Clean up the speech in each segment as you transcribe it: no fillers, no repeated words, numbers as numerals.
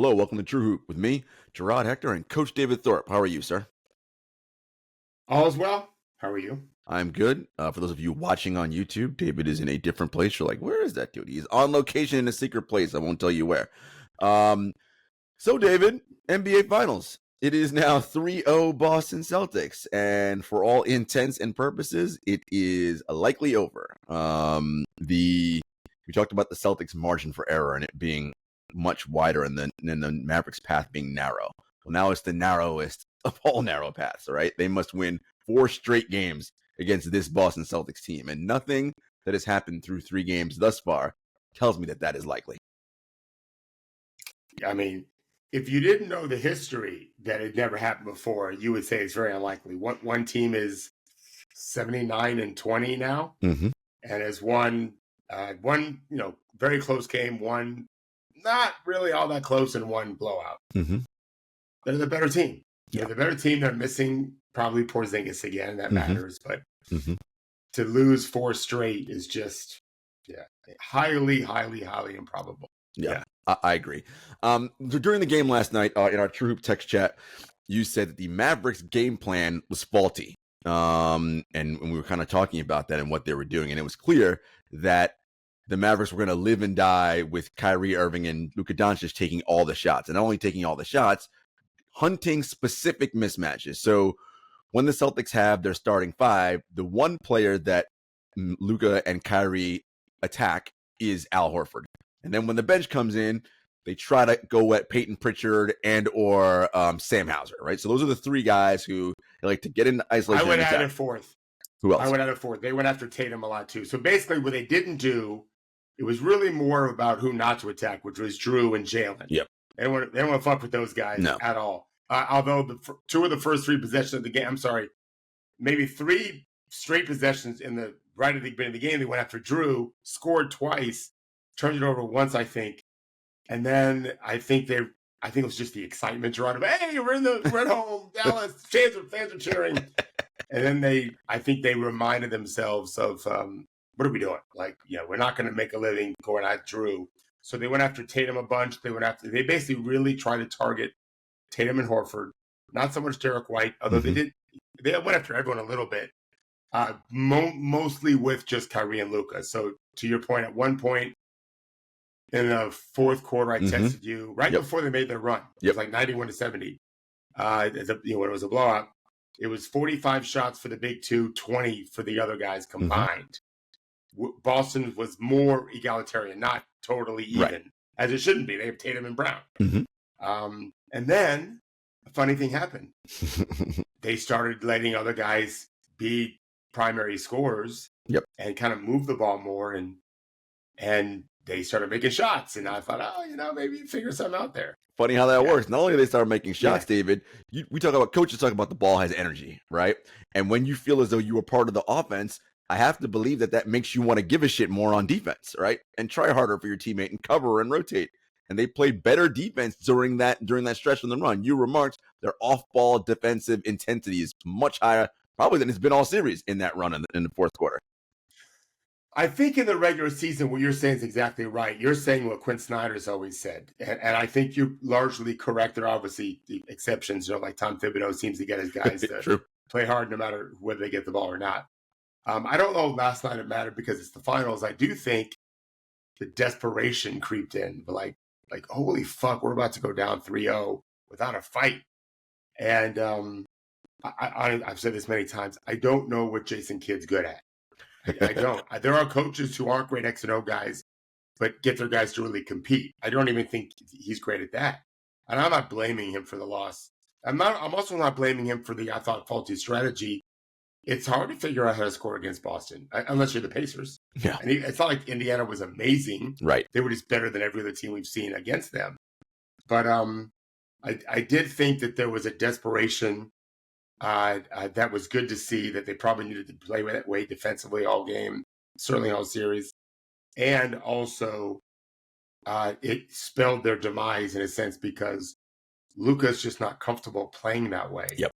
Hello, welcome to True Hoop with me, Jarod, Hector, and Coach David Thorpe. How are you, sir? All is well. How are you? I'm good. For those of you watching on YouTube, David is in a different place. You're like, where is that dude? He's on location in a secret place. I won't tell you where. So, David, NBA Finals. It is now 3-0 Boston Celtics. And for all intents and purposes, it is likely over. We talked about the Celtics' margin for error and it being much wider and the Mavericks' path being narrow. Well, now it's the narrowest of all narrow paths, right? They must win 4 straight games against this Boston Celtics team. And nothing that has happened through 3 games thus far tells me that that is likely. I mean, if you didn't know the history that it never happened before, you would say it's very unlikely. One team is 79-20 now, and has won very close game, one not really all that close, and one blowout. They're the better team. They're the better team. They're missing probably Porzingis again. That matters, but to lose 4 straight is just highly improbable. Yeah. I agree. During the game last night, in our True Hoop text chat, you said that the Mavericks game plan was faulty. And we were kind of talking about that and what they were doing. And it was clear that the Mavericks were going to live and die with Kyrie Irving and Luka Doncic taking all the shots. And not only taking all the shots, hunting specific mismatches. So when the Celtics have their starting 5, the one player that Luka and Kyrie attack is Al Horford. And then when the bench comes in, they try to go at Peyton Pritchard and or Sam Hauser, right? So those are the 3 guys who like to get into isolation. I would add a fourth. Who else? I would add a fourth. They went after Tatum a lot too. So basically what they didn't do, it was really more about who not to attack, which was Drew and Jaylen. Yep. They don't want to fuck with those guys at all. Although 2 of the first 3 possessions of the game, maybe 3 straight possessions in the right at the beginning of the game, they went after Drew, scored twice, turned it over once, I think. And then I think it was just the excitement, Jarod, of, hey, we're at home, Dallas, fans are cheering. And then I think they reminded themselves of, what are we doing? We're not going to make a living going at Drew. So they went after Tatum a bunch. They basically really tried to target Tatum and Horford, not so much Derek White, although they went after everyone a little bit, mostly with just Kyrie and Luka. So to your point, at one point in the fourth quarter, I texted you before they made their run. It was like 91-70. When it was a blowout, it was 45 shots for the big 2, 20 for the other guys combined. Boston was more egalitarian, not totally even, as it shouldn't be. They have Tatum and Brown. And then a funny thing happened. They started letting other guys be primary scorers and kind of move the ball more, and they started making shots. And I thought, maybe figure something out there. Funny how that works. Not only do they start making shots, David, we talk about coaches talk about the ball has energy, right? And when you feel as though you are part of the offense, I have to believe that makes you want to give a shit more on defense, right? And try harder for your teammate and cover and rotate. And they played better defense during that stretch of the run. You remarked their off-ball defensive intensity is much higher, probably than it's been all series in that run in the fourth quarter. I think in the regular season, what you're saying is exactly right. You're saying what Quinn Snyder's always said. And I think you're largely correct. There are obviously the exceptions, like Tom Thibodeau seems to get his guys to play hard no matter whether they get the ball or not. I don't know last night it mattered because it's the finals. I do think the desperation creeped in, but like, holy fuck, we're about to go down 3-0 without a fight. And I've said this many times. I don't know what Jason Kidd's good at. I don't. There are coaches who aren't great X and O guys, but get their guys to really compete. I don't even think he's great at that. And I'm not blaming him for the loss. I'm also not blaming him for the, I thought, faulty strategy. It's hard to figure out how to score against Boston, unless you're the Pacers. Yeah. And it's not like Indiana was amazing. Right. They were just better than every other team we've seen against them. But I did think that there was a desperation that was good to see, that they probably needed to play that way defensively all game, certainly all series. And also, it spelled their demise in a sense because Luka's just not comfortable playing that way. Yep.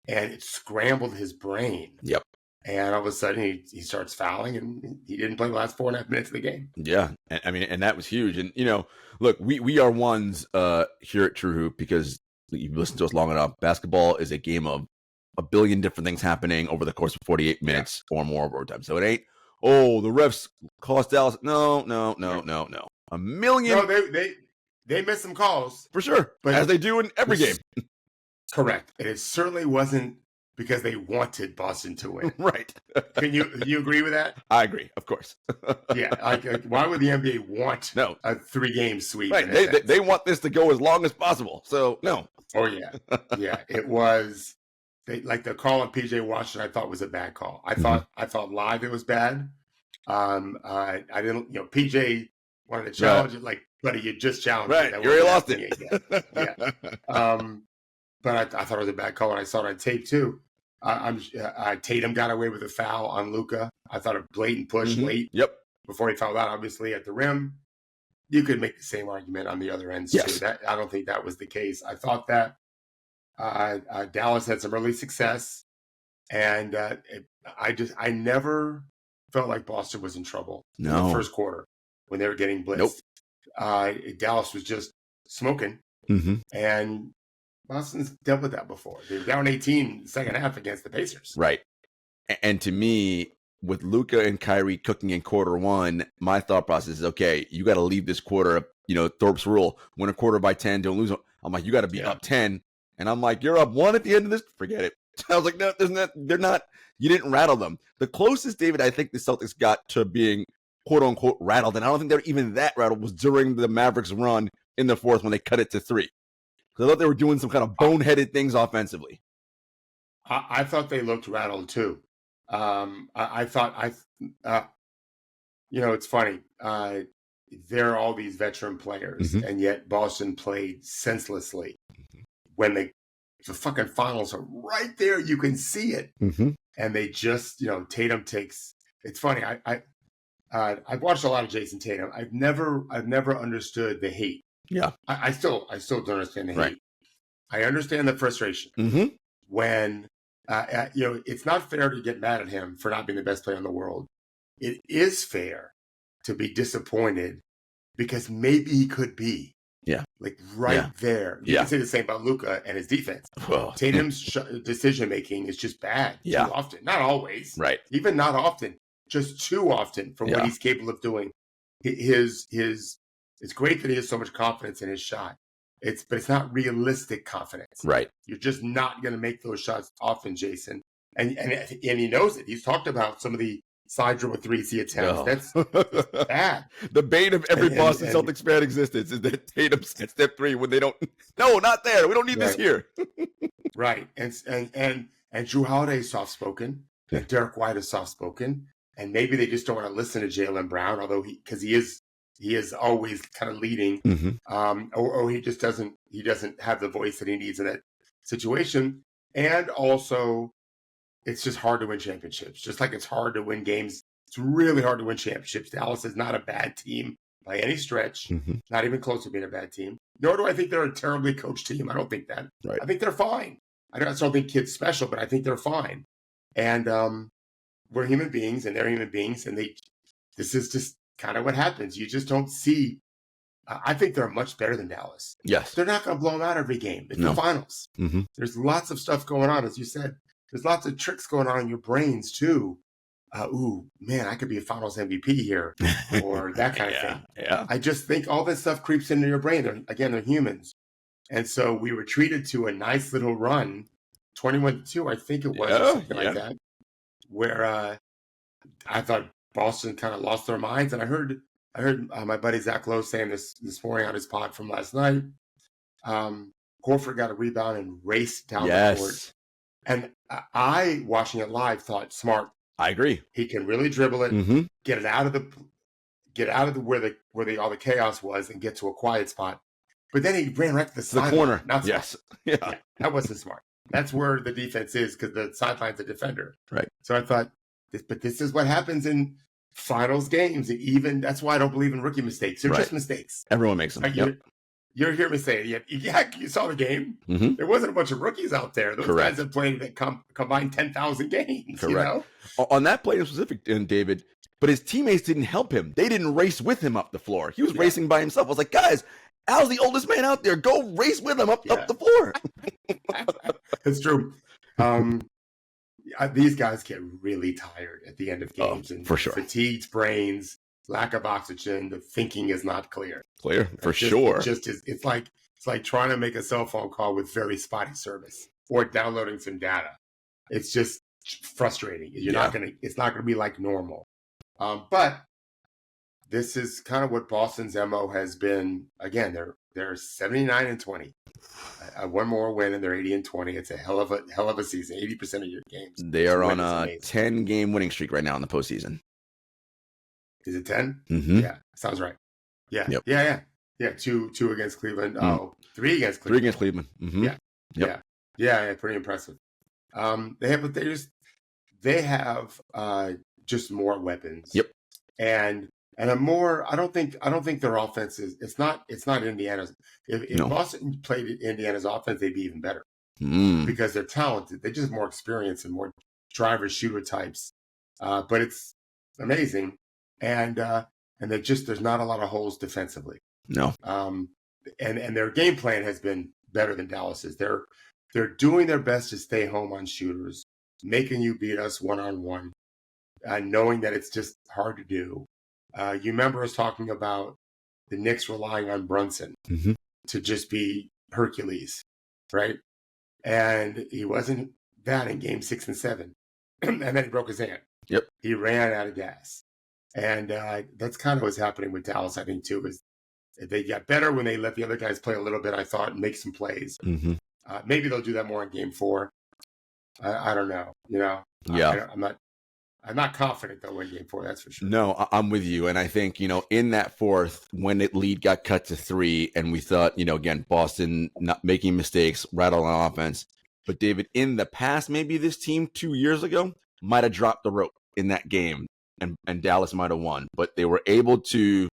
And it scrambled his brain. Yep. And all of a sudden he starts fouling, and he didn't play the last 4.5 minutes of the game. Yeah. I mean, and that was huge. And, look, we are ones here at True Hoop because you've listened to us long enough. Basketball is a game of a billion different things happening over the course of 48 minutes or more of overtime. So it ain't, the refs cost Dallas. No. A million. No, they missed some calls. For sure. But as they do in every game. Correct. And it certainly wasn't because they wanted Boston to win. Right. Can you agree with that? I agree, of course. Yeah. Why would the NBA want a 3-game sweep? Right. They want this to go as long as possible. So, no. Oh, yeah. Yeah. It was the call on PJ Washington, I thought was a bad call. I thought live it was bad. I didn't, PJ wanted to challenge it, buddy, you just challenged it. Right. You already lost it. Yeah. But I thought it was a bad call, and I saw it on tape too. Tatum got away with a foul on Luka. I thought a blatant push late. Yep. Before he fouled out, obviously at the rim. You could make the same argument on the other ends too. I don't think that was the case. I thought that Dallas had some early success, and I never felt like Boston was in trouble in the first quarter when they were getting blitzed. Nope. Dallas was just smoking, and Boston's dealt with that before. They were down 18 second half against the Pacers. Right. And to me, with Luka and Kyrie cooking in quarter one, my thought process is, okay, you got to leave this quarter, Thorpe's rule, win a quarter by 10, don't lose. I'm like, you got to be up 10. And I'm like, you're up 1 at the end of this? Forget it. I was like, no, they're not, you didn't rattle them. The closest, David, I think the Celtics got to being quote unquote rattled, and I don't think they were even that rattled, was during the Mavericks run in the fourth when they cut it to 3. Because I thought they were doing some kind of boneheaded things offensively. I thought they looked rattled too. I thought it's funny. There are all these veteran players, and yet Boston played senselessly. When the fucking finals are right there, you can see it, and they just, Tatum takes. It's funny. I've watched a lot of Jason Tatum. I've never understood the hate. Yeah, I still don't understand the hate. I understand the frustration when it's not fair to get mad at him for not being the best player in the world. It is fair to be disappointed because maybe he could be. Yeah, there. You can say the same about Luka and his defense. Whoa. Tatum's decision making is just bad too often. Not always, right? Even not often, just too often for what he's capable of doing. It's great that he has so much confidence in his shot. But it's not realistic confidence. Right. You're just not going to make those shots often, Jason. And he knows it. He's talked about some of the side dribble threes he attempts. That's bad. The bane of every Boston Celtics fan existence is that Tatum's at step 3 when they don't. No, not there. We don't need this here. Right. And Drew Holiday is soft spoken. And Derek White is soft spoken. And maybe they just don't want to listen to Jaylen Brown, although because he is always kind of leading, or he just doesn't have the voice that he needs in that situation. And also, it's just hard to win championships. Just like it's hard to win games, it's really hard to win championships. Dallas is not a bad team by any stretch, not even close to being a bad team. Nor do I think they're a terribly coached team. I don't think that. Right. I think they're fine. I don't think Kid's special, but I think they're fine. And we're human beings, and they're human beings, and this is just kind of what happens. You just don't see. I think they're much better than Dallas. Yes. They're not going to blow them out every game. It's the finals. There's lots of stuff going on, as you said. There's lots of tricks going on in your brains, too. Ooh, man, I could be a finals MVP here, or that kind of thing. Yeah. I just think all this stuff creeps into your brain. They're humans. And so we were treated to a nice little run, 21-2, I think it was, or something like that, where I thought Boston kind of lost their minds. And I heard my buddy Zach Lowe saying this morning on his pod from last night. Horford got a rebound and raced down the court. And I, watching it live, thought smart. I agree. He can really dribble it, get it out of the where all the chaos was, and get to a quiet spot. But then he ran right to the corner. Not smart. Yeah, that wasn't smart. That's where the defense is, because the sideline's a defender. Right. So I thought, this is what happens in finals games. That's why I don't believe in rookie mistakes. They're just mistakes. Everyone makes them. You hear me say it. Yeah, you saw the game. Mm-hmm. There wasn't a bunch of rookies out there. Those guys have played that combined 10,000 games. Correct. You know? On that play in specific, David, but his teammates didn't help him. They didn't race with him up the floor. He was racing by himself. I was like, guys, Al's the oldest man out there. Go race with him up the floor. It's true. These guys get really tired at the end of games. And for sure. Fatigued brains, lack of oxygen, the thinking is not clear. Sure. It's like trying to make a cell phone call with very spotty service or downloading some data. It's just frustrating. It's not gonna be like normal. But this is kind of what Boston's MO has been. Again, they're 79-20. One more win and they're 80-20. It's a hell of a season. 80% of your games. They are on a 10-game winning streak right now in the postseason. Is it 10? Mm-hmm. Yeah, sounds right. Yeah. Yep. Yeah. Two against Cleveland. Oh, 3 against Cleveland. 3 against Cleveland. Mm-hmm. Yeah. Pretty impressive. They have just more weapons. Yep. And a more. I don't think their offense is. It's not Indiana's. If Boston played Indiana's offense, they'd be even better because they're talented. They just have more experience and more driver shooter types. But it's amazing, and there's not a lot of holes defensively. No. And their game plan has been better than Dallas's. They're doing their best to stay home on shooters, making you beat us one-on-one, knowing that it's just hard to do. You remember us talking about the Knicks relying on Brunson to just be Hercules, right? And he wasn't that in game 6 and 7. And then he broke his hand. Yep. He ran out of gas. And that's kind of what's happening with Dallas, I think, too, is they got better when they let the other guys play a little bit, I thought, and make some plays. Mm-hmm. Maybe they'll do that more in game 4. I don't know. Yeah. I'm not confident they'll win game 4. That's for sure. No, I'm with you. And I think, in that fourth, when the lead got cut to 3 and we thought, again, Boston not making mistakes, rattle on offense. But David, in the past, maybe this team 2 years ago might have dropped the rope in that game and Dallas might have won. But they were able to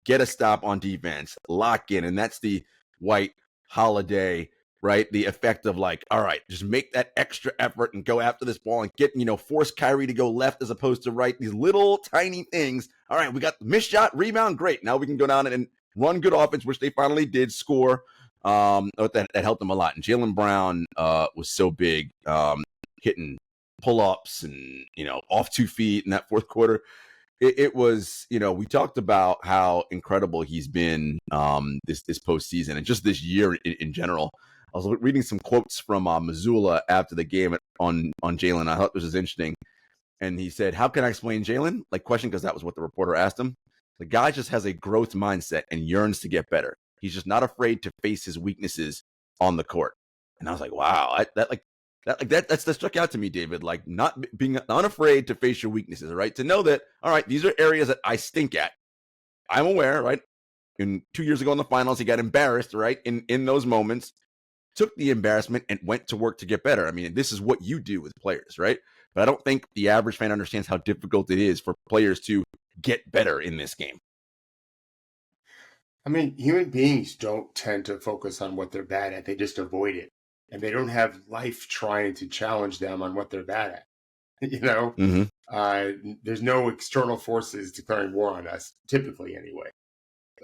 get a stop on defense, lock in. And that's the White Holiday, right? The effect of like, all right, just make that extra effort and go after this ball and get, force Kyrie to go left as opposed to right. These little tiny things. All right, we got the missed shot, rebound, great. Now we can go down and run good offense, which they finally did score. That helped them a lot. And Jaylen Brown was so big, hitting pull-ups and, off 2 feet in that fourth quarter. It was, we talked about how incredible he's been this postseason and just this year in general. I was reading some quotes from Missoula after the game on Jaylen. I thought this was interesting. And he said, how can I explain Jaylen? Question, because that was what the reporter asked him. The guy just has a growth mindset and yearns to get better. He's just not afraid to face his weaknesses on the court. And I was like, wow, that struck out to me, David. Like not being unafraid to face your weaknesses, right? To know that, all right, these are areas that I stink at. I'm aware, right? 2 years ago in the finals, he got embarrassed, right? In those moments. Took the embarrassment and went to work to get better. I mean, this is what you do with players, right? But I don't think the average fan understands how difficult it is for players to get better in this game. I mean, human beings don't tend to focus on what they're bad at. They just avoid it. And they don't have life trying to challenge them on what they're bad at. Mm-hmm. There's no external forces declaring war on us, typically anyway.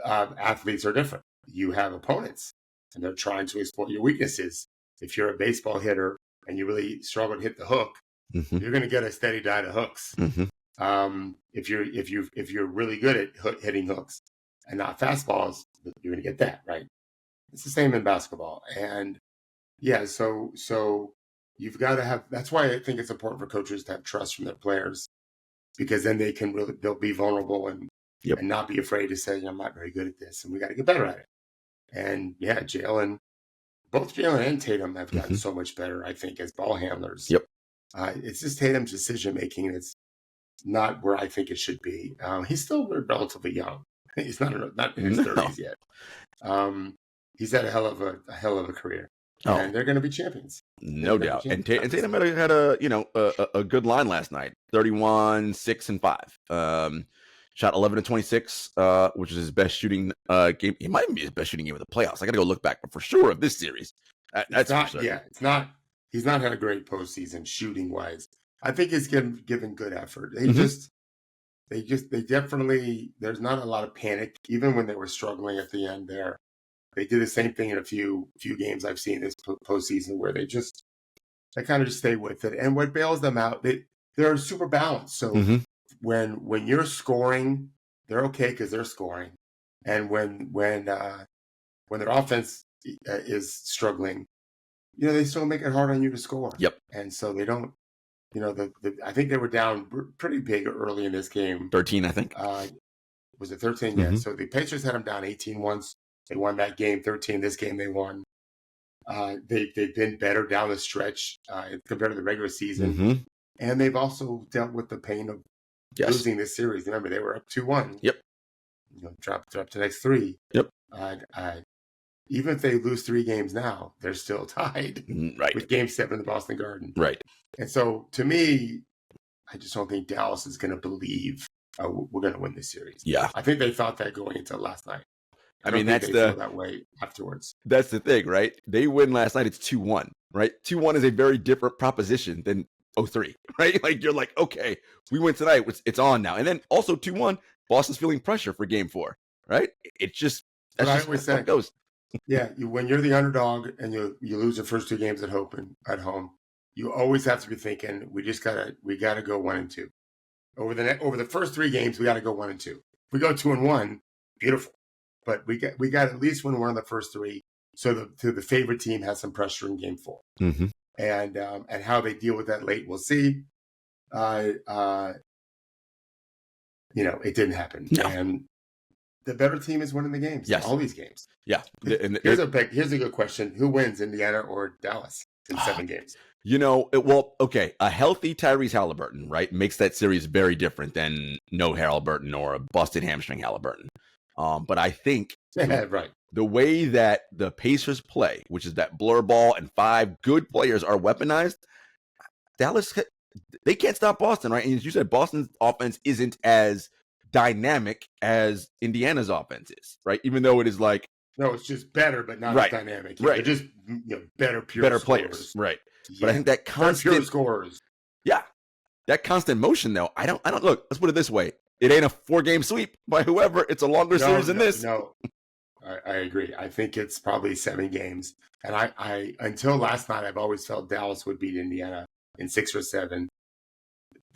Athletes are different. You have opponents. And they're trying to exploit your weaknesses. If you're a baseball hitter and you really struggle to hit the hook, you're going to get a steady diet of hooks. Mm-hmm. If you're really good at hitting hooks and not fastballs, you're going to get that, right? It's the same in basketball. And yeah, so you've got to have. That's why I think it's important for coaches to have trust from their players, because then they'll be vulnerable and not be afraid to say, I'm not very good at this, and we got to get better at it. And yeah, both Jaylen and Tatum have gotten so much better, I think, as ball handlers. Yep. It's just Tatum's decision-making that's not where I think it should be. He's still relatively young. He's not in his 30s yet. He's had a hell of a career. And they're going to be champions. No doubt. And Tatum had a good line last night. 31, 6, and 5. Shot 11 to 26, which is his best shooting game. It might even be his best shooting game of the playoffs. I got to go look back, but for sure of this series, that's not, for sure. Yeah, it's not. He's not had a great postseason shooting wise. I think he's given good effort. They definitely. There's not a lot of panic, even when they were struggling at the end. There, they did the same thing in a few games I've seen this postseason where they kind of just stay with it. And what bails them out, they're super balanced. So when you're scoring, they're okay because they're scoring, and when their offense is struggling, they still make it hard on you to score. Yep. And so they don't. I think they were down pretty big early in this game. 13, I think. Was it 13? Yeah. So the Pacers had them down 18 once. They won that game. 13 this game they won. They've been better down the stretch compared to the regular season. And they've also dealt with the pain of losing this series. Remember, they were up 2-1. Yep. Dropped to the next 3. Yep. Even if they lose 3 games now, they're still tied with Game 7 in the Boston Garden. Right. And so, to me, I just don't think Dallas is going to believe we're going to win this series. Yeah. I think they thought that going into last night. I mean, they feel that way afterwards. That's the thing, right? They win last night. It's 2-1, right? 2-1 is a very different proposition than 0-3, right? Like, you're like, okay, we win tonight. It's on now. And then also 2-1, Boston's feeling pressure for game 4, right? It's just, that's just how it goes. Yeah, when you're the underdog and you lose the first 2 games at home, you always have to be thinking we gotta go 1-2. Over the first 3 games, we got to go 1-2. If we go 2-1, beautiful. But we got at least win one of the first 3, so the favorite team has some pressure in game 4. And how they deal with that late, we'll see. It didn't happen. No. And the better team is winning the games. Yes. All these games. Yeah. Here's a good question. Who wins, Indiana or Dallas in 7 games? A healthy Tyrese Halliburton, right, makes that series very different than no Halliburton or a busted hamstring Halliburton. But I think right. The way that the Pacers play, which is that blur ball and 5 good players are weaponized, Dallas, they can't stop Boston, right? And as you said, Boston's offense isn't as dynamic as Indiana's offense is, right? Even though it is like, no, it's just better, but not as dynamic. Right. They're just better players, right? Yeah. But I think that constant pure scorers. Yeah, that constant motion though. I don't look. Let's put it this way: it ain't a 4-game sweep by whoever. It's a longer series than this. No, I agree. I think it's probably 7 games. And I until last night, I've always felt Dallas would beat Indiana in 6 or 7.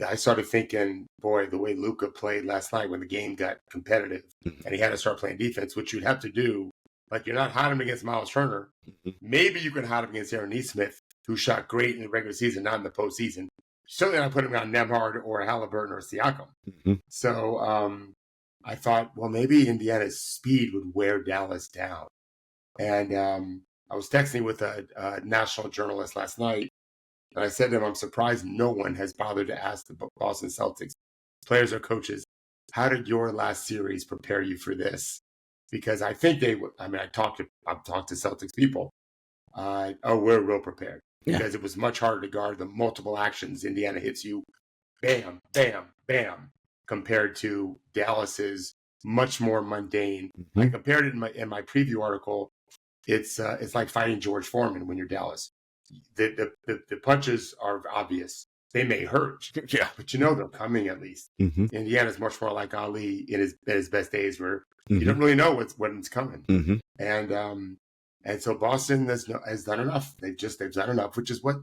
I started thinking, boy, the way Luka played last night when the game got competitive and he had to start playing defense, which you'd have to do. Like, you're not hiding him against Miles Turner. Maybe you can hide him against Aaron Nesmith, who shot great in the regular season, not in the postseason. Certainly not putting him on Nemhard or Halliburton or Siakam. So I thought, well, maybe Indiana's speed would wear Dallas down. And I was texting with a national journalist last night, and I said to him, I'm surprised no one has bothered to ask the Boston Celtics players or coaches, how did your last series prepare you for this? Because I think I've talked to Celtics people. We're real prepared. Because it was much harder to guard the multiple actions. Indiana hits you, bam, bam, bam, compared to Dallas's much more mundane. I compared it in my preview article. It's like fighting George Foreman when you're Dallas. The punches are obvious. They may hurt, but they're coming at least. Indiana's much more like Ali in his best days, where you don't really know when it's coming. And so Boston has done enough. They've done enough, which is what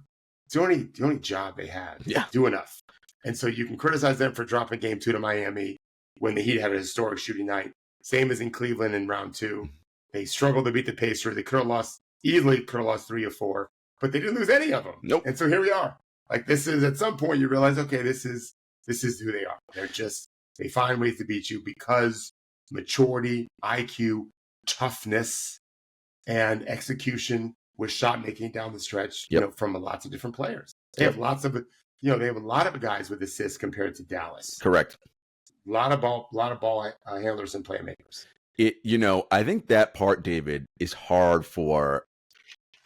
it's the only job they have. Do enough. And so you can criticize them for dropping game 2 to Miami when the Heat had a historic shooting night. Same as in Cleveland in round 2. They struggled to beat the Pacers. They easily could have lost 3 or 4, but they didn't lose any of them. Nope. And so here we are. Like, this is, at some point you realize, okay, this is who they are. They find ways to beat you because maturity, IQ, toughness, and execution with shot making down the stretch, from lots of different players. They have lots of, they have a lot of guys with assists compared to Dallas. Correct. A lot of ball handlers and playmakers. I think that part, David, is hard for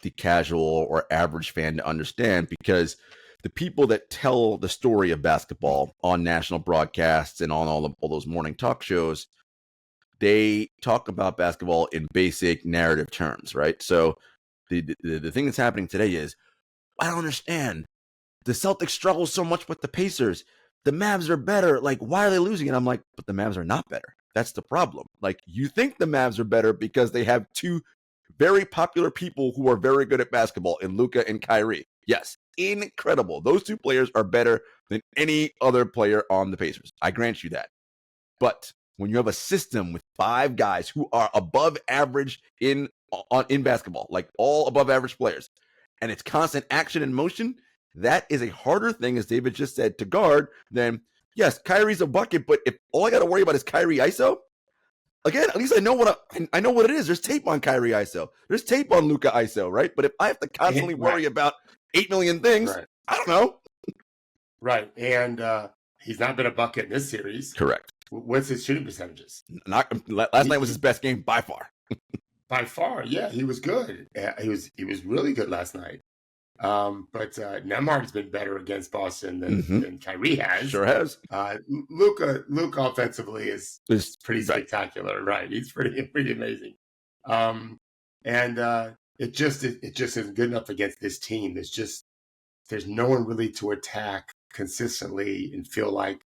the casual or average fan to understand, because the people that tell the story of basketball on national broadcasts and on all those morning talk shows, they talk about basketball in basic narrative terms, right? So the thing that's happening today is, I don't understand. The Celtics struggle so much with the Pacers. The Mavs are better. Like, why are they losing? And I'm like, but the Mavs are not better. That's the problem. Like, you think the Mavs are better because they have two very popular people who are very good at basketball in Luka and Kyrie. Yes, incredible. Those two players are better than any other player on the Pacers. I grant you that. But when you have a system with 5 guys who are above average in basketball, like all above average players, and it's constant action and motion, that is a harder thing, as David just said, to guard than, yes, Kyrie's a bucket, but if all I got to worry about is Kyrie ISO, again, at least I know what it is. There's tape on Kyrie ISO. There's tape on Luka ISO, right? But if I have to constantly worry about 8 million things, right, I don't know. Right, and he's not been a bucket in this series. Correct. What's his shooting percentages? Last night was his best game by far. By far, yeah, he was good. He was really good last night. But Nembhard has been better against Boston than Kyrie has. Sure has. Luka offensively is pretty spectacular, right? He's pretty amazing. And it just isn't good enough against this team. There's no one really to attack consistently and feel like,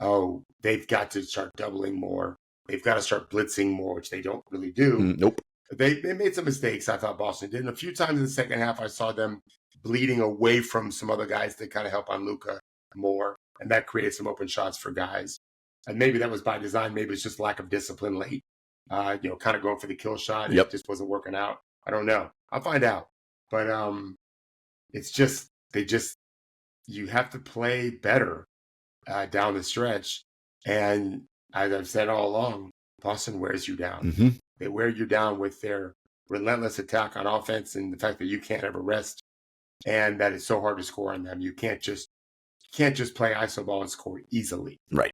oh, they've got to start doubling more. They've got to start blitzing more, which they don't really do. Nope. They made some mistakes, I thought Boston did. And a few times in the second half, I saw them bleeding away from some other guys to kind of help on Luka more. And that created some open shots for guys. And maybe that was by design. Maybe it's just lack of discipline late. Kind of going for the kill shot. Yep. It just wasn't working out. I don't know. I'll find out. But it's just, you have to play better down the stretch. And as I've said all along, Boston wears you down. Mm-hmm. They wear you down with their relentless attack on offense and the fact that you can't ever rest, and that it's so hard to score on them. You can't just play iso ball and score easily. Right.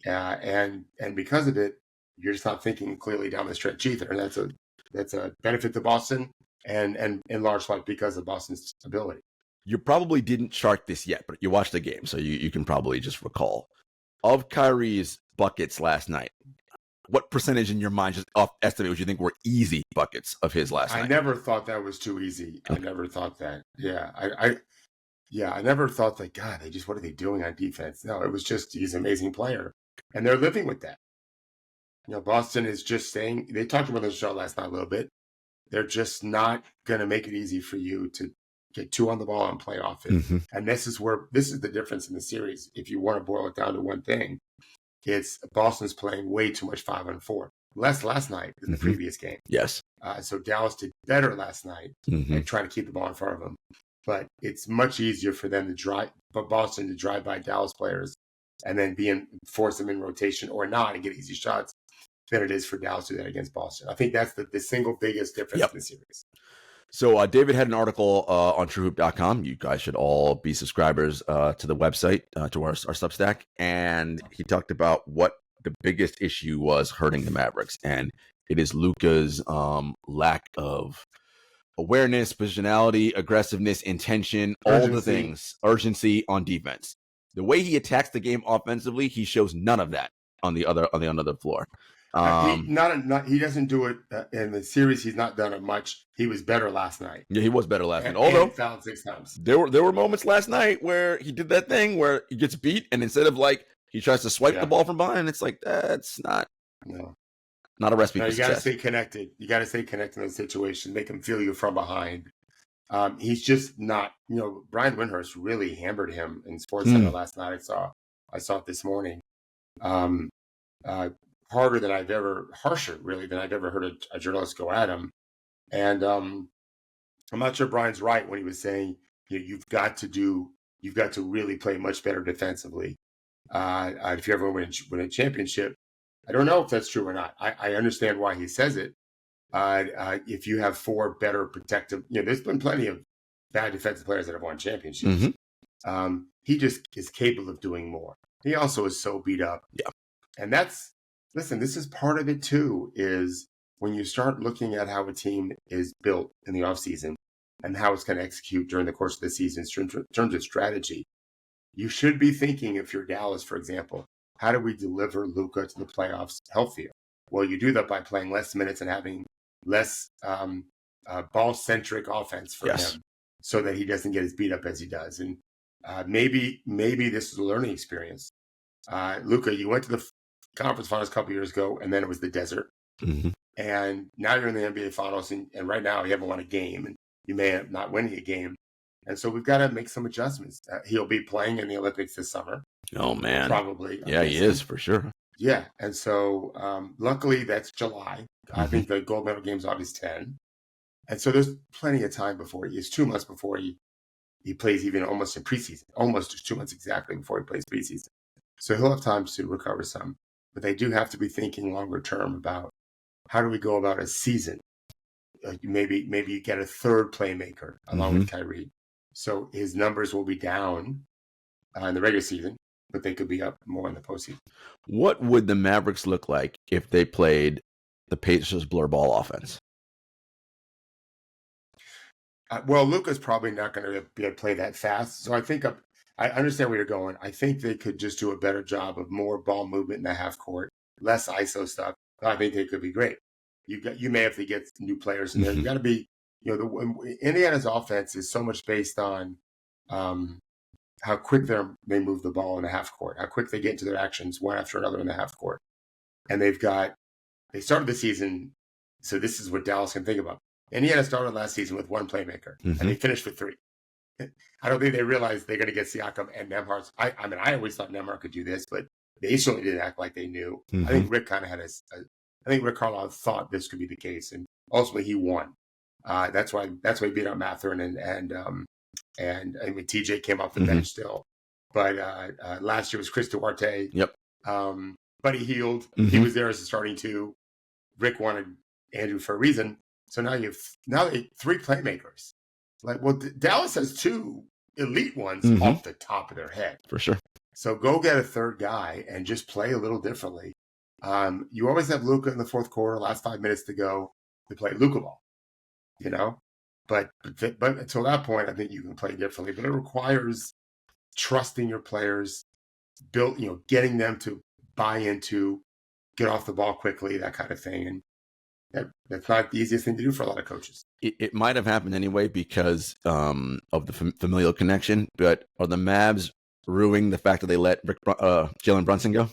And because of it, you're just not thinking clearly down the stretch either. And that's a benefit to Boston, and in large part because of Boston's ability. You probably didn't chart this yet, but you watched the game, so you can probably just recall. Of Kyrie's buckets last night, what percentage in your mind, just off estimate, would you think were easy buckets of his last night? I never thought that was too easy. I never thought that. Yeah. I never thought that, God, what are they doing on defense? No, it was just, he's an amazing player. And they're living with that. Boston is just saying, they talked about the show last night a little bit. They're just not going to make it easy for you to get 2 on the ball and play offense. Mm-hmm. And this is the difference in the series. If you want to boil it down to one thing, it's Boston's playing way too much 5-on-4. Less last night than the previous game. Yes. So Dallas did better last night and trying to keep the ball in front of them. But it's much easier for them for Boston to drive by Dallas players and then force them in rotation or not and get easy shots than it is for Dallas to do that against Boston. I think that's the single biggest difference in the series. So David had an article on TrueHoop.com. You guys should all be subscribers to the website, to our Substack. And he talked about what the biggest issue was hurting the Mavericks. And it is Luka's lack of awareness, positionality, aggressiveness, intention, all the things, urgency on defense. The way he attacks the game offensively, he shows none of that on the other floor. He doesn't do it in the series. He's not done it much. He was better last night. Yeah, he was better last night. Although he fouled 6 times. There were moments last night where he did that thing where he gets beat, and instead of he tries to swipe the ball from behind, it's like that's not a recipe for success. You got to stay connected. You got to stay connected in those situations. Make him feel you from behind. He's just not. Brian Windhorst really hammered him in SportsCenter last night. I saw it this morning. Harsher than I've ever heard a journalist go at him. And I'm not sure Brian's right when he was saying you've got to really play much better defensively if you ever win a championship. I don't know if that's true or not. I understand why he says it. If you have 4 better protective, there's been plenty of bad defensive players that have won championships. He just is capable of doing more. He also is so beat up. Yeah. And this is part of it too, is when you start looking at how a team is built in the offseason, and how it's going to execute during the course of the season in terms of strategy, you should be thinking, if you're Dallas, for example, how do we deliver Luka to the playoffs healthier? Well, you do that by playing less minutes and having less ball-centric offense for him, so that he doesn't get as beat up as he does. And maybe this is a learning experience. Luka, you went to the conference finals a couple years ago, and then it was the desert. Mm-hmm. And now you're in the NBA finals, and right now you haven't won a game, and you may have not winning a game. And so we've got to make some adjustments. He'll be playing in the Olympics this summer. Oh, man. Probably. Yeah, he is, for sure. Yeah. And so luckily that's July. I think the gold medal game's August 10. And so there's plenty of time before it's 2 months before he plays, even almost in preseason, almost 2 months exactly before he plays preseason. So he'll have time to recover some. But they do have to be thinking longer term about how do we go about a season. Maybe you get a third playmaker along with Kyrie. So his numbers will be down in the regular season, but they could be up more in the postseason. What would the Mavericks look like if they played the Pacers blur ball offense? Well, Luka's probably not going to be able to play that fast. So I think I understand where you're going. I think they could just do a better job of more ball movement in the half court, less ISO stuff. I think they could be great. You may have to get new players in there. You got to be, Indiana's offense is so much based on how quick they move the ball in the half court, how quick they get into their actions one after another in the half court. And they started the season, so this is what Dallas can think about. Indiana started last season with one playmaker, and they finished with three. I don't think they realized they're going to get Siakam and Nembhard. I always thought Nembhard could do this, but they certainly didn't act like they knew. I think Rick kind of had I think Rick Carlisle thought this could be the case, and ultimately he won. That's why he beat out Mathurin and I mean TJ came off the bench still, but last year was Chris Duarte. Yep. Buddy Hield, he was there as a starting two. Rick wanted Andrew for a reason, so now they three playmakers. Dallas has two elite ones off the top of their head for sure. So go get a third guy and just play a little differently. You always have Luka in the fourth quarter, last 5 minutes to go, to play Luka ball, But until that point, I think you can play differently. But it requires trusting your players, getting them to buy into, get off the ball quickly, that kind of thing. And that's not the easiest thing to do for a lot of coaches. It might have happened anyway because of the familial connection. But are the Mavs ruining the fact that they let Jaylen Brunson go?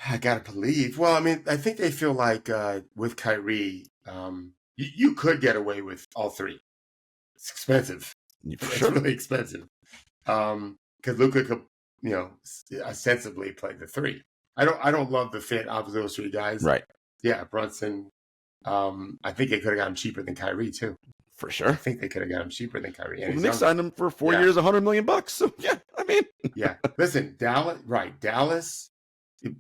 I gotta believe. Well, I mean, I think they feel like with Kyrie, you could get away with all three. It's expensive. It's really expensive. Because Luka could, ostensibly play the three. I don't love the fit of those three guys. Right. Yeah, Brunson. I think they could have got him cheaper than Kyrie too. For sure. I think they could have got him cheaper than Kyrie. And they signed him for 4 years, $100 million. So yeah, I mean. Yeah. Listen, Dallas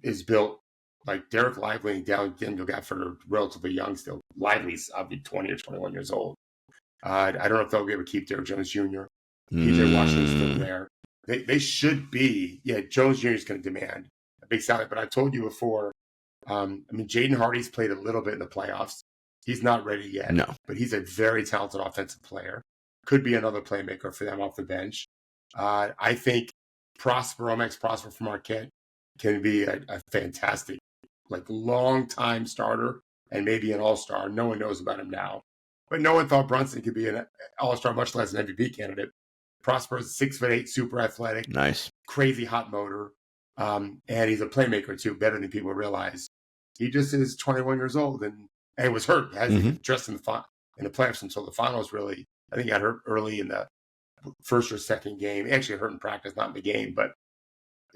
is built like Derek Lively and Daniel Gafford are relatively young still. Lively's probably 20 or 21 years old. I don't know if they'll be able to keep Derek Jones Jr. PJ Washington's still there. They should be. Yeah, Jones Jr. is going to demand a big salary. But I told you before, Jaden Hardy's played a little bit in the playoffs. He's not ready yet. No. But he's a very talented offensive player. Could be another playmaker for them off the bench. I think Omex Prosper from Marquette can be a fantastic, long-time starter and maybe an all-star. No one knows about him now. But no one thought Brunson could be an all-star, much less an MVP candidate. Prosper is 6'8", super athletic. Nice. Crazy hot motor. And he's a playmaker, too, better than people realize. He just is 21 years old and was hurt. Hasn't been dressed in the playoffs until the finals, really. I think he got hurt early in the first or second game. He actually hurt in practice, not in the game, but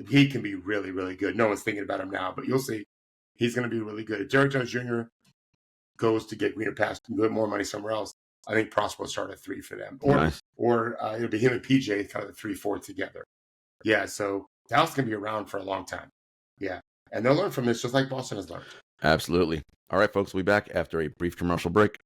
he can be really, really good. No one's thinking about him now, but you'll see. He's going to be really good. If Derek Jones Jr. goes to get greener past and get more money somewhere else, I think Prosper will start at 3 for them. Or it'll be him and PJ, kind of the 3-4 together. Yeah, so Dallas can be around for a long time. Yeah, and they'll learn from this just like Boston has learned. Absolutely. All right, folks, we'll be back after a brief commercial break.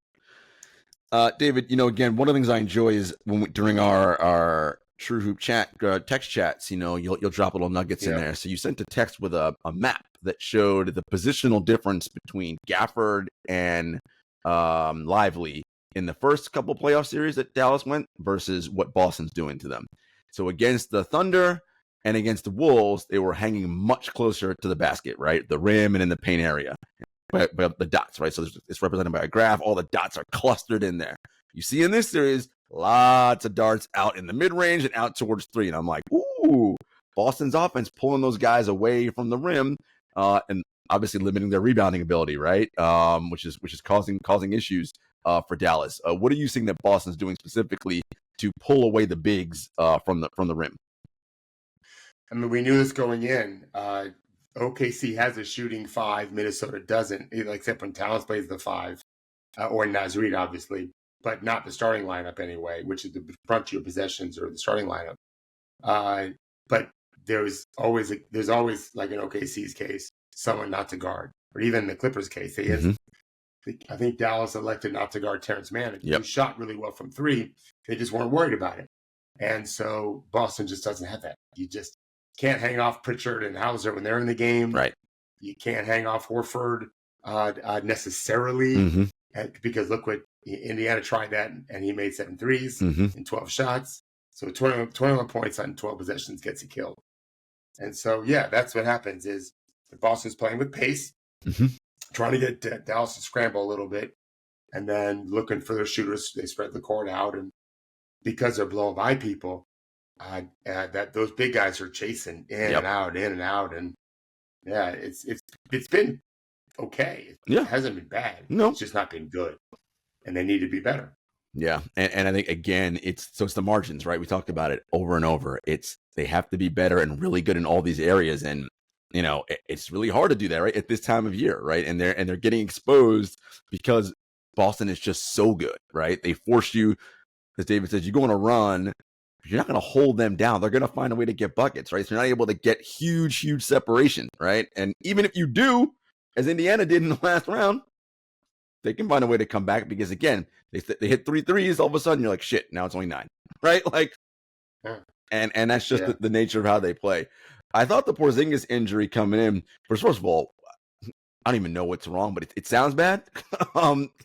David, again, one of the things I enjoy is during our True Hoop chat, text chats, you'll drop little nuggets in there. So you sent a text with a map that showed the positional difference between Gafford and Lively in the first couple playoff series that Dallas went versus what Boston's doing to them. So against the Thunder and against the Wolves, they were hanging much closer to the basket, right? The rim and in the paint area. But the dots, right? So it's represented by a graph. All the dots are clustered in there. You see in this series, lots of darts out in the mid-range and out towards three. And I'm like, ooh, Boston's offense pulling those guys away from the rim and obviously limiting their rebounding ability, right? Which is causing issues for Dallas. What are you seeing that Boston's doing specifically to pull away the bigs from the rim? I mean, we knew this going in. OKC has a shooting 5. Minnesota doesn't, except when Towns plays the 5, or Nasrid, obviously, but not the starting lineup anyway, which is the front of your possessions or the starting lineup. But there's always, like in OKC's case, someone not to guard, or even in the Clippers' case, I think Dallas elected not to guard Terrence Mann. He shot really well from 3. They just weren't worried about it. And so Boston just doesn't have that. You just can't hang off Pritchard and Hauser when they're in the game. Right. You can't hang off Horford necessarily because look what Indiana tried that and he made 7 threes in 12 shots. So 21 points on 12 possessions gets you killed. And so, that's what happens is Boston's playing with pace, trying to get Dallas to scramble a little bit, and then looking for their shooters. They spread the court out, and because they're blowing by people, that those big guys are chasing in and out, and it's been okay. It hasn't been bad. No, it's just not been good, and they need to be better. Yeah, and I think again, it's the margins, right? We talked about it over and over. They have to be better and really good in all these areas, and it's really hard to do that, right, at this time of year, right? And they're getting exposed because Boston is just so good, right? They force you, as David says, you go on a run. You're not going to hold them down. They're going to find a way to get buckets, right? So you're not able to get huge separation, right? And even if you do, as Indiana did in the last round, they can find a way to come back because, again, they hit 3 threes. All of a sudden, you're like, shit, now it's only 9, right? And that's just the nature of how they play. I thought the Porzingis injury coming in, first of all, I don't even know what's wrong, but it sounds bad.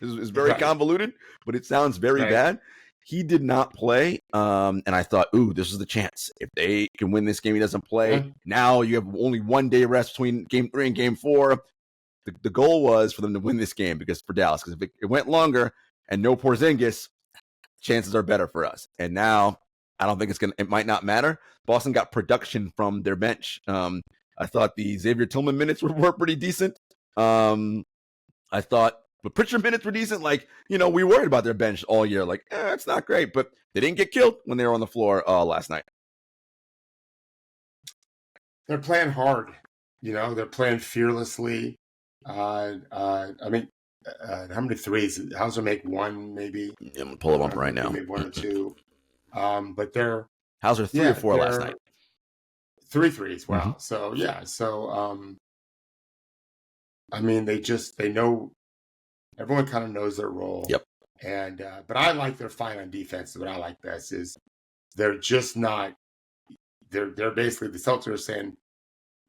It's very convoluted, but it sounds very bad. He did not play, and I thought, ooh, this is the chance. If they can win this game, he doesn't play. Now you have only 1 day rest between game 3 and game 4. The goal was for them to win this game for Dallas, because if it went longer and no Porzingis, chances are better for us. And now I don't think it might not matter. Boston got production from their bench. I thought the Xavier Tillman minutes were pretty decent. I thought the Pritchard minutes were decent. We worried about their bench all year. It's not great, but they didn't get killed when they were on the floor last night. They're playing hard. They're playing fearlessly. I mean, how many threes? Hauser make 1 maybe? I'm going to pull them up right now. Maybe 1 or 2. But they're Hauser 3 or 4 last night. 3 threes. Wow. So I mean, they know. Everyone kind of knows their role. Yep. And but I like their fight on defense. What I like best is they're just not. They're basically, the Celtics are saying,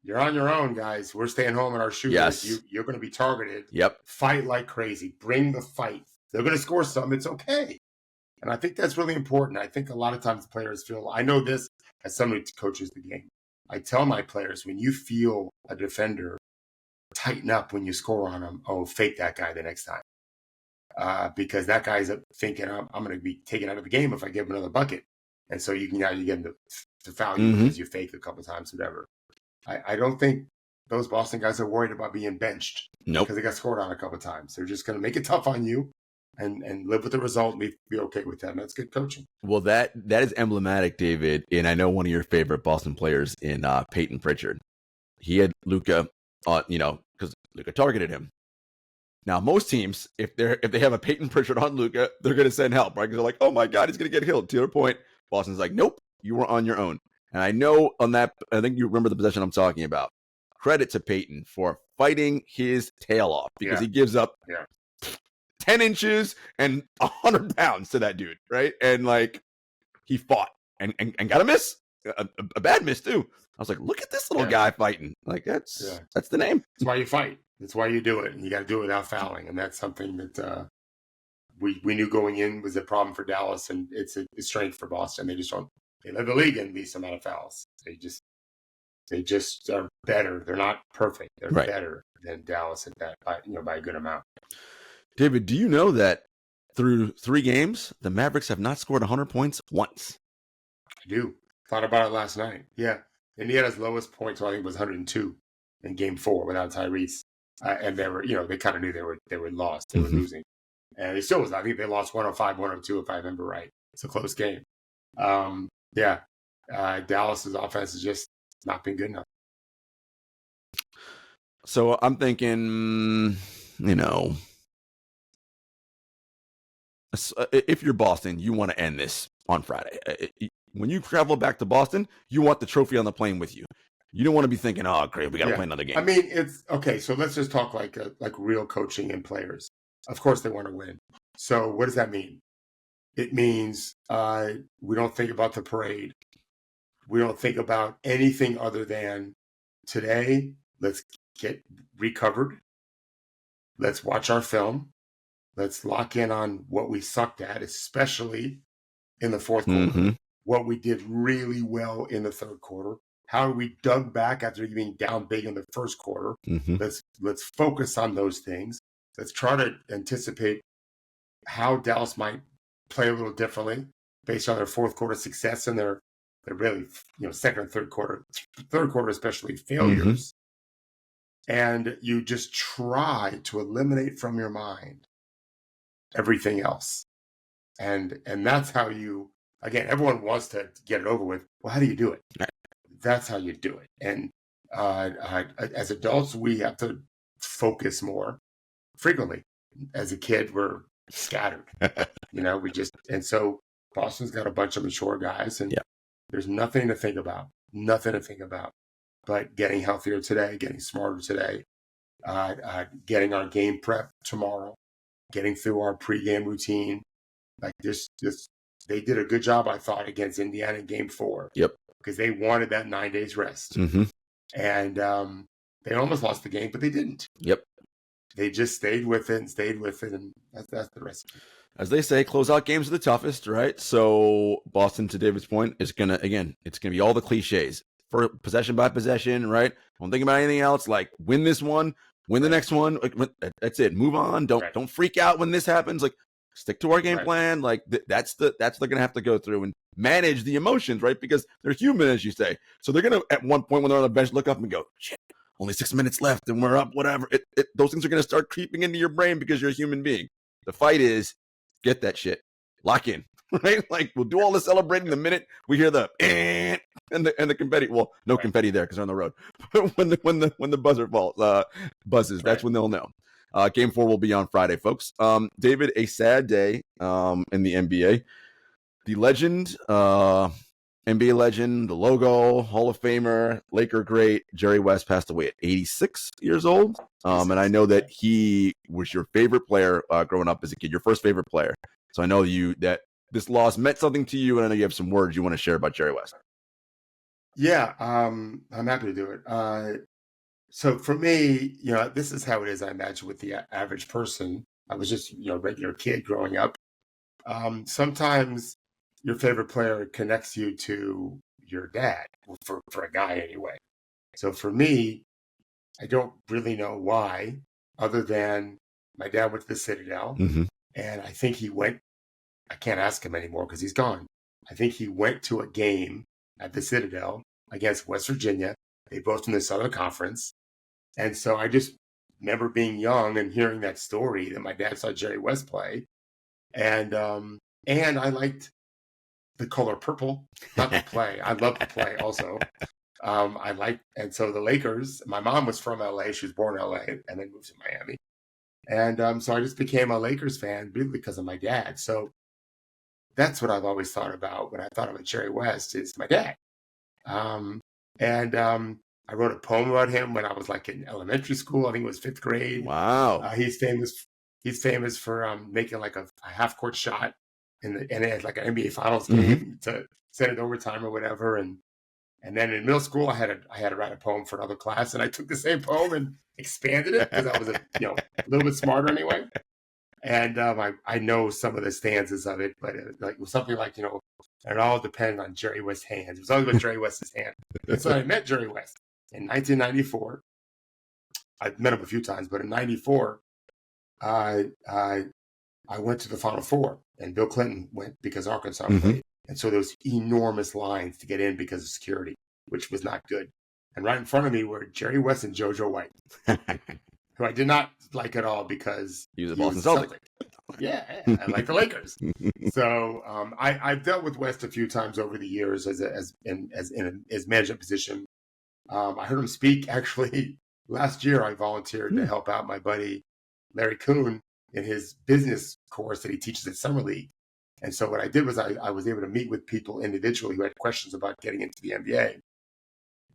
you're on your own, guys. We're staying home in our shooters. Yes. You're going to be targeted. Yep. Fight like crazy. Bring the fight. They're going to score some. It's okay. And I think that's really important. I think a lot of times players feel, I know this as somebody who coaches the game. I tell my players, when you feel a defender, tighten up when you score on them. Oh, fake that guy the next time. Because that guy's thinking, I'm going to be taken out of the game if I give him another bucket. And so you get him to foul you because you faked a couple times, whatever. I don't think those Boston guys are worried about being benched. Nope. Because they got scored on a couple times. They're just going to make it tough on you and live with the result and be okay with that. And that's good coaching. Well, that is emblematic, David. And I know one of your favorite Boston players in Peyton Pritchard. He had Luka, because Luka targeted him. Now, most teams, if they have a Peyton Pritchard on Luka, they're going to send help, right? Because they're like, oh my God, he's going to get killed. To your point, Boston's like, nope, you were on your own. And I know on that, I think you remember the possession I'm talking about. Credit to Peyton for fighting his tail off because he gives up 10 inches and 100 pounds to that dude, right? And he fought and got a miss, a bad miss too. I was like, look at this little guy fighting. That's the name. That's why you fight. That's why you do it. And you got to do it without fouling. And that's something that we knew going in was a problem for Dallas, and it's a strength for Boston. They just don't. They led the league in least amount of fouls. They just are better. They're not perfect. They're better than Dallas at that by a good amount. David, do you know that through 3 games, the Mavericks have not scored 100 points once? I do. Thought about it last night. Yeah. Indiana's lowest point, so I think, was 102 in Game 4 without Tyrese. And they were, they kind of knew they were lost. They were losing. And it still was. I think they lost 105, 102, if I remember right. It's a close game. Dallas's offense has just not been good enough. So I'm thinking, if you're Boston, you want to end this on Friday. When you travel back to Boston, you want the trophy on the plane with you. You don't want to be thinking, oh, great, we got to play another game. I mean, it's okay. So let's just talk like real coaching and players. Of course, they want to win. So what does that mean? It means we don't think about the parade. We don't think about anything other than today. Let's get recovered. Let's watch our film. Let's lock in on what we sucked at, especially in the fourth quarter. What we did really well in the third quarter. How we dug back after being down big in the first quarter. Let's focus on those things. Let's try to anticipate how Dallas might play a little differently based on their fourth quarter success and their really second and third quarter especially failures. And you just try to eliminate from your mind everything else. And that's how you, again, everyone wants to get it over with. Well, how do you do it? That's how you do it. And as adults, we have to focus more frequently. As a kid, we're scattered. And so Boston's got a bunch of mature guys, and there's nothing to think about. But getting healthier today, getting smarter today, getting our game prep tomorrow, getting through our pregame routine. Like this, they did a good job, I thought, against Indiana in Game 4. Yep. Because they wanted that 9 days rest. And they almost lost the game, but they didn't. Yep. They just stayed with it, and that's the recipe. As they say, closeout games are the toughest, right? So Boston, to David's point, it's gonna be all the cliches for possession by possession, right? Don't think about anything else. Like, win this one, win the next one. Like, that's it. Move on. Don't freak out when this happens. Like, stick to our game plan. Like, that's what they're gonna have to go through and manage the emotions, right? Because they're human, as you say. So they're gonna, at one point when they're on the bench, look up and go, shit, only 6 minutes left and we're up, whatever. Those things are gonna start creeping into your brain because you're a human being. The fight is get that shit, lock in, right? Like, we'll do all the celebrating the minute we hear the and the confetti. Well, no confetti there because they're on the road. But when the buzzer buzzes, that's when they'll know. Game 4 will be on Friday, folks. David, a sad day in the NBA. The legend, NBA legend, the logo, Hall of Famer, Laker great, Jerry West passed away at 86 years old. And I know that he was your favorite player growing up as a kid, your first favorite player. So I know that this loss meant something to you, and I know you have some words you want to share about Jerry West. Yeah, I'm happy to do it. So for me, this is how it is, I imagine, with the average person. I was just, a regular kid growing up. Sometimes your favorite player connects you to your dad, for a guy anyway. So for me, I don't really know why, other than my dad went to the Citadel, and I think he went, I can't ask him anymore because he's gone. I think he went to a game at the Citadel against West Virginia. They both in the Southern Conference. And so I just remember being young and hearing that story that my dad saw Jerry West play. And I liked the color purple, not the play. I love the play also. And so the Lakers, my mom was from LA. She was born in LA and then moved to Miami. And so I just became a Lakers fan really because of my dad. So that's what I've always thought about when I thought about Jerry West is my dad. I wrote a poem about him when I was like in elementary school. I think it was 5th grade. Wow. He's famous for making like a half-court shot and it had like an NBA Finals game to send it overtime or whatever. And then in middle school, I had to write a poem for another class, and I took the same poem and expanded it because I was a little bit smarter anyway. And I know some of the stanzas of it, but it was something like, it all depended on Jerry West's hands. It was always about Jerry West's hand. And so I met Jerry West in 1994. I've met him a few times, but in 94, I went to the Final Four, and Bill Clinton went because Arkansas played. And so there was enormous lines to get in because of security, which was not good. And right in front of me were Jerry West and JoJo White, who I did not like at all because he was a Boston Celtic. Yeah, I like the Lakers. So I've dealt with West a few times over the years as management position. I heard him speak actually last year. I volunteered to help out my buddy Larry Kuhn in his business course that he teaches at Summer League. And so what I did was I was able to meet with people individually who had questions about getting into the NBA.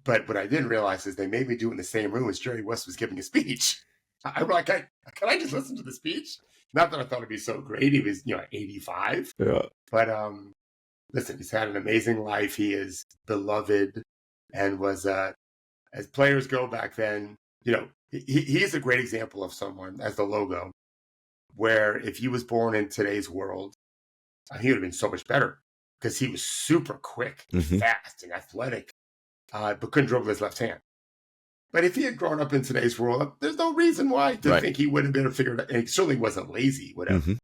But what I didn't realize is they made me do it in the same room as Jerry West was giving a speech. I'm like, can I just listen to the speech? Not that I thought it'd be so great. He was, 85. Yeah. But listen, he's had an amazing life. He is beloved and was, as players go back then, he's a great example of someone as the logo, where if he was born in today's world, he would have been so much better because he was super quick, fast, and athletic, but couldn't dribble his left hand. But if he had grown up in today's world, there's no reason why to think he wouldn't have been able to figure it out. And he certainly wasn't lazy, whatever.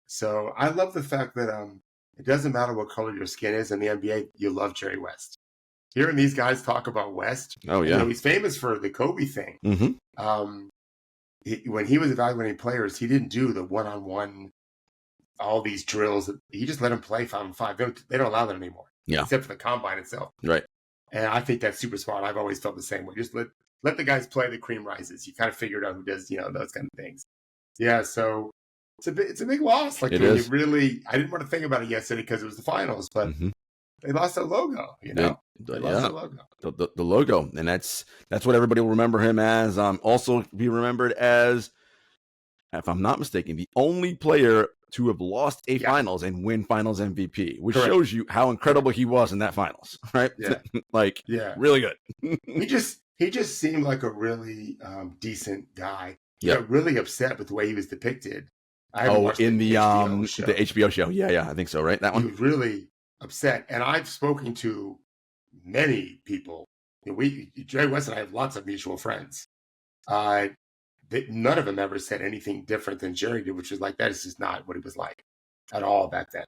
So I love the fact that it doesn't matter what color your skin is in the NBA, you love Jerry West. Hearing these guys talk about West, he's famous for the Kobe thing. When he was evaluating players, he didn't do the one-on-one, all these drills. He just let them play 5-on-5. They don't allow that anymore, except for the combine itself. Right. And I think that's super smart. I've always felt the same way. Just let the guys play, the cream rises. You kind of figured out who does, those kind of things. Yeah, so it's a big loss. Like, I didn't want to think about it yesterday because it was the finals, but they lost their logo, They lost their logo. The logo. And that's what everybody will remember him as. Also be remembered as, if I'm not mistaken, the only player to have lost a finals and win finals MVP, which shows you how incredible he was in that finals, right? Yeah. Really good. He just seemed like a really decent guy. Yeah, really upset with the way he was depicted. In the HBO show. Yeah, I think so, right? That one. He was really upset, and I've spoken to many people. Jerry West and I have lots of mutual friends. None of them ever said anything different than Jerry did, which was like, that is just not what he was like at all back then.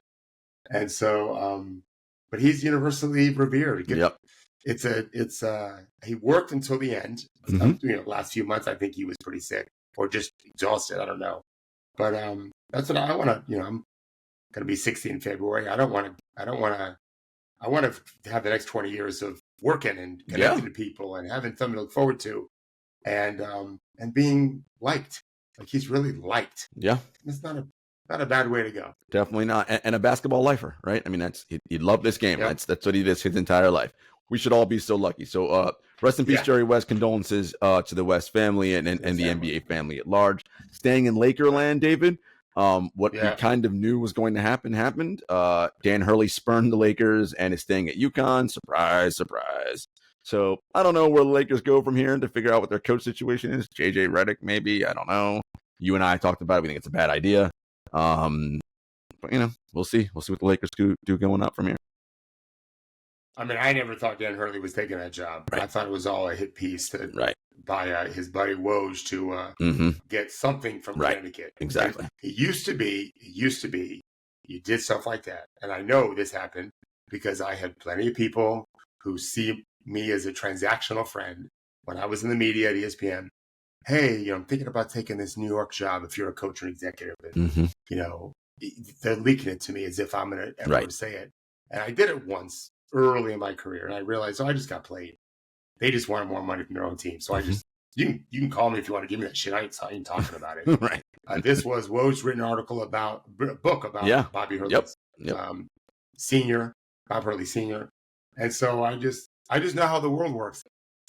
And so, but he's universally revered. He worked until the end. Last few months, I think he was pretty sick or just exhausted. I don't know. But that's what I want to, I'm going to be 60 in February. I want to have the next 20 years of working and connecting to people and having something to look forward to. And being liked, like he's really liked. Yeah, it's not a bad way to go. Definitely not, and a basketball lifer, right? I mean, he loved this game. Yep. That's what he did his entire life. We should all be so lucky. So, rest in peace, Jerry West. Condolences to the West family and the NBA family at large. Staying in Lakerland, David. What we kind of knew was going to happen happened. Dan Hurley spurned the Lakers and is staying at UConn. Surprise, surprise. So I don't know where the Lakers go from here to figure out what their coach situation is. JJ Redick, maybe. I don't know. You and I talked about it. We think it's a bad idea. But we'll see. We'll see what the Lakers do going up from here. I mean, I never thought Dan Hurley was taking that job. Right. I thought it was all a hit piece by his buddy Woj to get something from Connecticut. Exactly. It used to be, you did stuff like that. And I know this happened because I had plenty of people who see me as a transactional friend when I was in the media at ESPN. Hey, I'm thinking about taking this New York job if you're a coach or executive. And, they're leaking it to me as if I'm going to ever say it. And I did it once early in my career. And I realized, I just got played. They just wanted more money from their own team. So I just, you can call me if you want to give me that shit. I ain't talking about it. Right. This was Woj's written article a book about Bobby Hurley Senior, Bob Hurley Senior. And so I just know how the world works.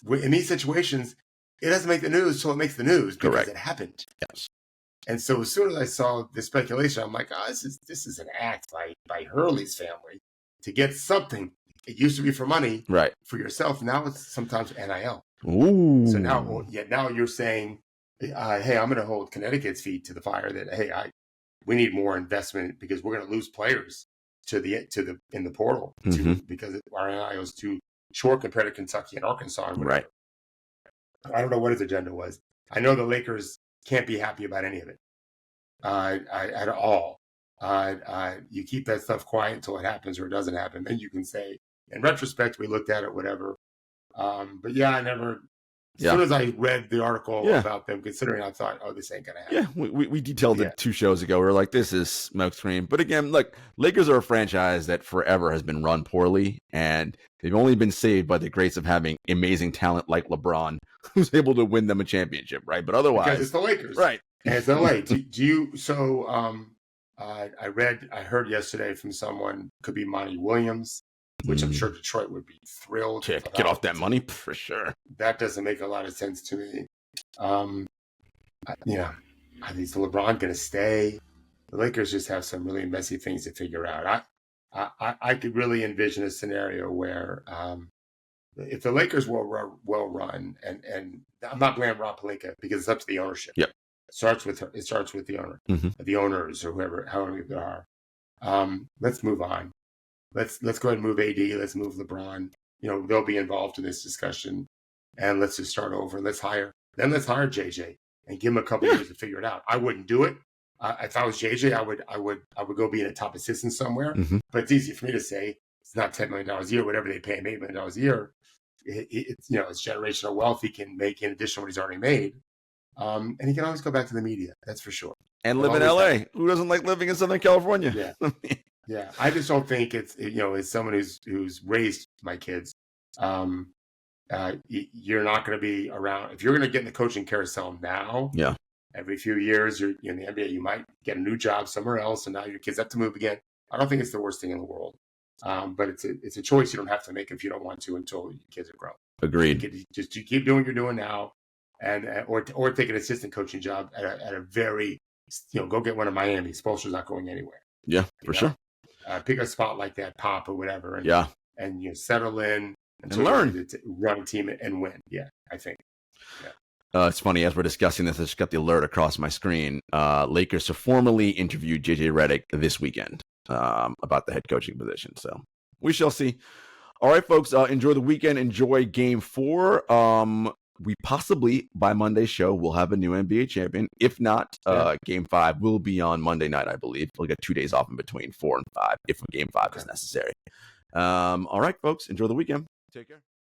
In these situations, it doesn't make the news till it makes the news because it happened. Yes. And so as soon as I saw the speculation, I'm like, this is an act by Hurley's family to get something. It used to be for money, for yourself. Now it's sometimes NIL. Ooh. So now you're saying, hey, I'm going to hold Connecticut's feet to the fire that, hey, we need more investment because we're going to lose players in the portal because our NIL is too short compared to Kentucky and Arkansas. And right. I don't know what his agenda was. I know the Lakers can't be happy about any of it at all. You keep that stuff quiet until it happens or it doesn't happen. Then you can say, in retrospect, we looked at it, whatever. But yeah, I never. As soon as I read the article about them considering, I thought, oh, this ain't going to happen. Yeah, we detailed it 2 shows ago. We were like, this is smokescreen. But again, look, Lakers are a franchise that forever has been run poorly, and they've only been saved by the grace of having amazing talent like LeBron, who's able to win them a championship, right? But otherwise, because it's the Lakers, right? And it's LA. do you? So I heard yesterday from someone, could be Monty Williams, which I'm sure Detroit would be thrilled to get off that money for sure. That doesn't make a lot of sense to me. Is LeBron going to stay? The Lakers just have some really messy things to figure out. I could really envision a scenario where if the Lakers were well run, and I'm not blaming Rob Pelinka because it's up to the ownership. Yep. It starts with the owner, the owners, or however many there are. Let's move on. Let's go ahead and move AD. Let's move LeBron. They'll be involved in this discussion, and let's just start over. Let's hire JJ and give him a couple years to figure it out. I wouldn't do it. If I was JJ, I would go be in a top assistant somewhere. But it's easy for me to say it's not $10 million a year, whatever they pay him, $8 million a year. It's generational wealth he can make in addition to what he's already made. And he can always go back to the media. That's for sure. And live in LA. Who doesn't like living in Southern California? Yeah. Yeah, I just don't think it's as someone who's raised my kids, you're not going to be around. If you're going to get in the coaching carousel now, every few years you're in the NBA, you might get a new job somewhere else, and now your kids have to move again. I don't think it's the worst thing in the world, but it's a choice you don't have to make if you don't want to until your kids are grown. Agreed. You keep doing what you're doing now, and or take an assistant coaching job at a very go get one in Miami. Spoelstra's not going anywhere. Yeah, for sure. Pick a spot like that, Pop or whatever, and settle in and learn, run a team and win. Yeah, I think. It's funny as we're discussing this. I just got the alert across my screen. Lakers have formally interviewed JJ Redick this weekend about the head coaching position. So we shall see. All right, folks. Enjoy the weekend. Enjoy Game 4. We possibly, by Monday's show, will have a new NBA champion. If not, Game 5 will be on Monday night, I believe. We'll get 2 days off in between 4 and 5 if Game 5 is necessary. All right, folks. Enjoy the weekend. Take care.